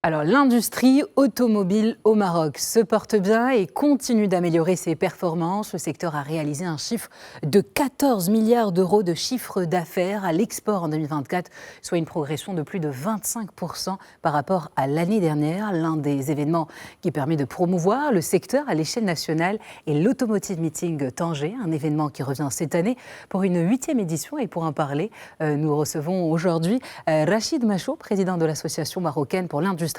Alors, l'industrie automobile au Maroc se porte bien et continue d'améliorer ses performances. Le secteur a réalisé un chiffre de 14 milliards d'euros de chiffre d'affaires à l'export en 2024, soit une progression de plus de 25% par rapport à l'année dernière. L'un des événements qui permet de promouvoir le secteur à l'échelle nationale est l'Automotive Meeting Tanger, un événement qui revient cette année pour une 8e édition. Et pour en parler, nous recevons aujourd'hui Rachid Machaut, président de l'Association marocaine pour l'industrie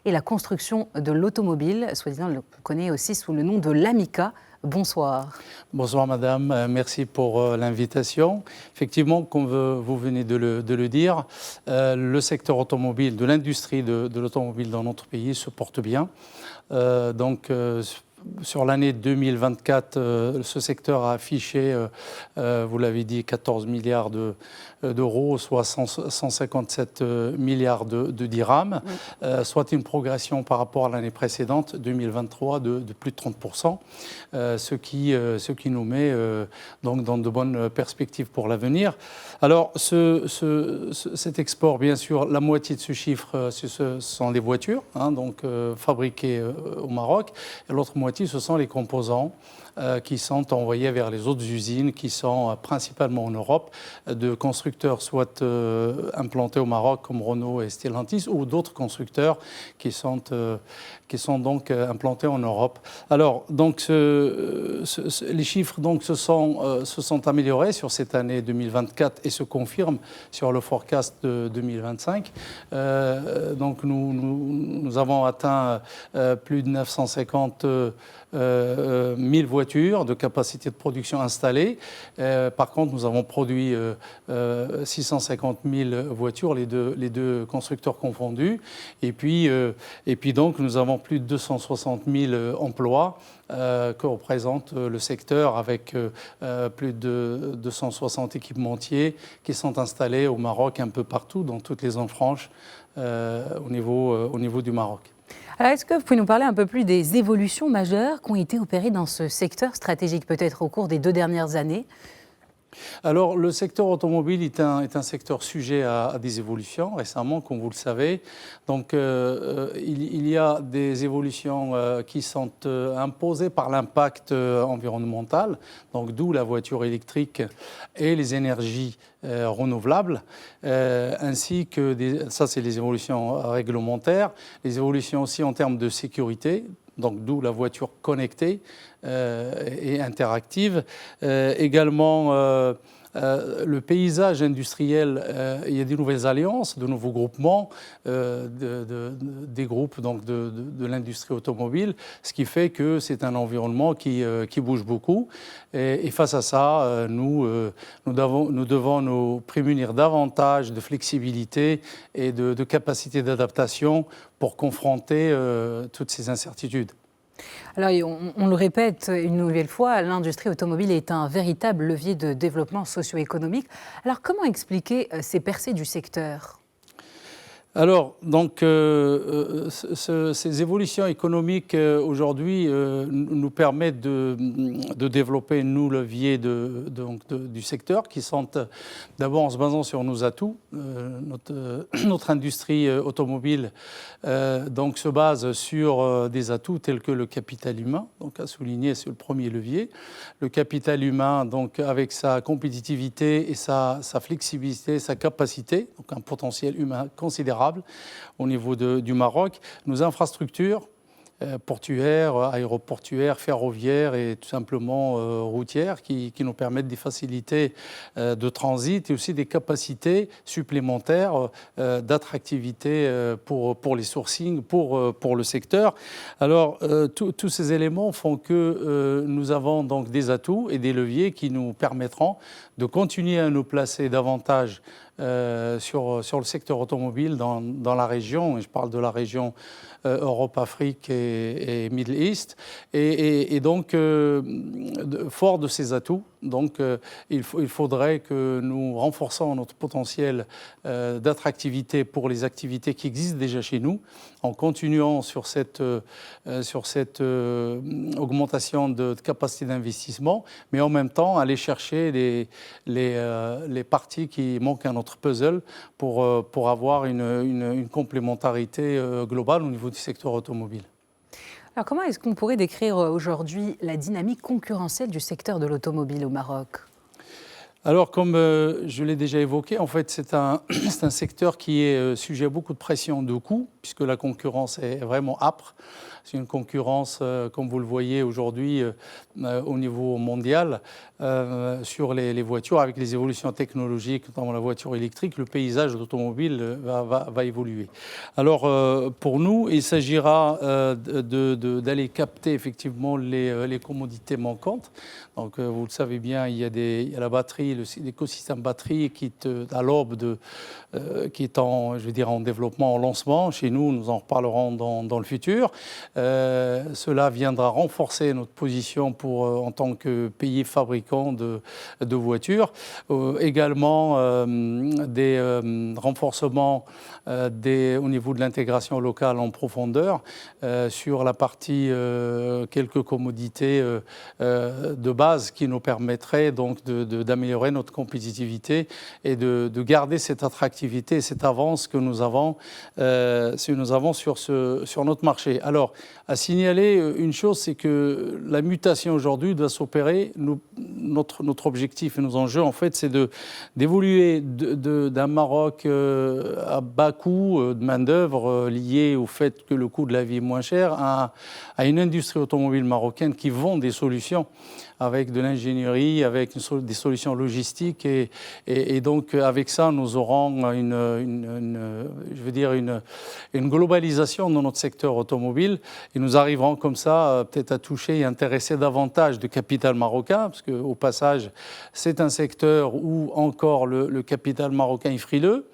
et la construction de l'automobile, soi-disant le connaît aussi sous le nom de l'AMICA. Bonsoir. Bonsoir madame, merci pour l'invitation. Effectivement, comme vous venez de le dire, le secteur automobile, de l'industrie de l'automobile dans notre pays se porte bien. Sur l'année 2024, ce secteur a affiché, vous l'avez dit, 14 milliards d'euros, soit 157 milliards de dirhams, soit une progression par rapport à l'année précédente, 2023, de plus de 30%, ce qui nous met donc dans de bonnes perspectives pour l'avenir. Alors, cet export, bien sûr, la moitié de ce chiffre, ce sont les voitures, fabriquées au Maroc, et l'autre moitié, ce sont les composants qui sont envoyés vers les autres usines qui sont principalement en Europe, de constructeurs soit implantés au Maroc comme Renault et Stellantis ou d'autres constructeurs qui sont donc implantés en Europe. Alors, donc, les chiffres donc, se sont améliorés sur cette année 2024 et se confirment sur le forecast de 2025. Donc, nous avons atteint plus de 950 1000 voitures de capacité de production installée. Par contre, nous avons produit 650 000 voitures, les deux constructeurs confondus. Et puis donc, nous avons plus de 260 000 emplois que représente le secteur avec plus de 260 équipementiers qui sont installés au Maroc un peu partout, dans toutes les zones franches au niveau du Maroc. Alors, est-ce que vous pouvez nous parler un peu plus des évolutions majeures qui ont été opérées dans ce secteur stratégique, peut-être au cours des 2 dernières années ? Alors, le secteur automobile est un secteur sujet à des évolutions récemment, comme vous le savez. Donc, il y a des évolutions qui sont imposées par l'impact environnemental, donc d'où la voiture électrique et les énergies renouvelables, ainsi que ça c'est les évolutions réglementaires, les évolutions aussi en termes de sécurité, donc d'où la voiture connectée et interactive. Également, le paysage industriel, il y a des nouvelles alliances, de nouveaux groupements, des groupes donc de l'industrie automobile, ce qui fait que c'est un environnement qui bouge beaucoup. Et face à ça, nous devons nous prémunir davantage de flexibilité et de capacité d'adaptation pour confronter toutes ces incertitudes. Alors, on le répète une nouvelle fois, l'industrie automobile est un véritable levier de développement socio-économique. Alors, comment expliquer ces percées du secteur ? Alors, donc, ces évolutions économiques aujourd'hui nous permettent de développer nous leviers du secteur qui sont d'abord en se basant sur nos atouts. Notre industrie automobile donc, se base sur des atouts tels que le capital humain, donc à souligner, c'est le premier levier. Le capital humain, donc, avec sa compétitivité et sa flexibilité, sa capacité, donc un potentiel humain considérable au niveau du Maroc, nos infrastructures portuaires, aéroportuaires, ferroviaires et tout simplement routières qui nous permettent des facilités de transit et aussi des capacités supplémentaires d'attractivité pour les sourcings, pour le secteur. Alors, tous ces éléments font que nous avons donc des atouts et des leviers qui nous permettront de continuer à nous placer davantage sur le secteur automobile dans la région, et je parle de la région Europe, Afrique et Middle East, et donc fort de ces atouts, donc il faudrait que nous renforcions notre potentiel d'attractivité pour les activités qui existent déjà chez nous, en continuant sur cette augmentation de capacité d'investissement, mais en même temps aller chercher les parties qui manquent à notre notre puzzle pour avoir une complémentarité globale au niveau du secteur automobile. Alors comment est-ce qu'on pourrait décrire aujourd'hui la dynamique concurrentielle du secteur de l'automobile au Maroc ? Alors, comme je l'ai déjà évoqué, en fait, c'est un secteur qui est sujet à beaucoup de pression de coûts, puisque la concurrence est vraiment âpre. C'est une concurrence, comme vous le voyez aujourd'hui, au niveau mondial, sur les voitures. Avec les évolutions technologiques, notamment la voiture électrique, le paysage de l'automobile va évoluer. Alors, pour nous, il s'agira d'aller capter effectivement les commodités manquantes. Donc, vous le savez bien, il y a la batterie, l'écosystème batterie qui est à l'aube qui est en développement, en lancement. Chez nous, nous en reparlerons dans le futur. Cela viendra renforcer notre position en tant que pays fabricant de voitures. Également, des renforcements au niveau de l'intégration locale en profondeur sur la partie quelques commodités de base qui nous permettraient donc d'améliorer notre compétitivité et de garder cette attractivité, cette avance que nous avons sur notre marché. Alors, à signaler une chose, c'est que la mutation aujourd'hui doit s'opérer. Notre objectif et nos enjeux, en fait, c'est d'évoluer d'un Maroc à bas coût de main-d'œuvre lié au fait que le coût de la vie est moins cher à une industrie automobile marocaine qui vend des solutions avec de l'ingénierie, avec des solutions logistiques et donc avec ça nous aurons une globalisation dans notre secteur automobile et nous arriverons comme ça peut-être à toucher et intéresser davantage de capital marocain parce qu'au passage c'est un secteur où encore le capital marocain est frileux.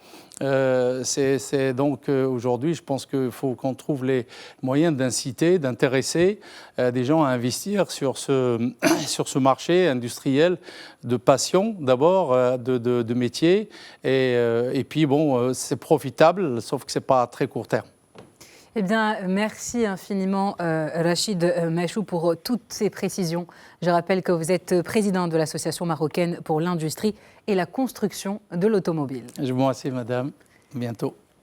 C'est donc aujourd'hui, je pense qu'il faut qu'on trouve les moyens d'inciter, d'intéresser des gens à investir sur ce marché industriel de passion d'abord, de métier. Et puis bon, c'est profitable, sauf que ce n'est pas à très court terme. Eh bien, merci infiniment Rachid Mechou pour toutes ces précisions. Je rappelle que vous êtes président de l'Association marocaine pour l'industrie et la construction de l'automobile. Je vous remercie, madame. À bientôt.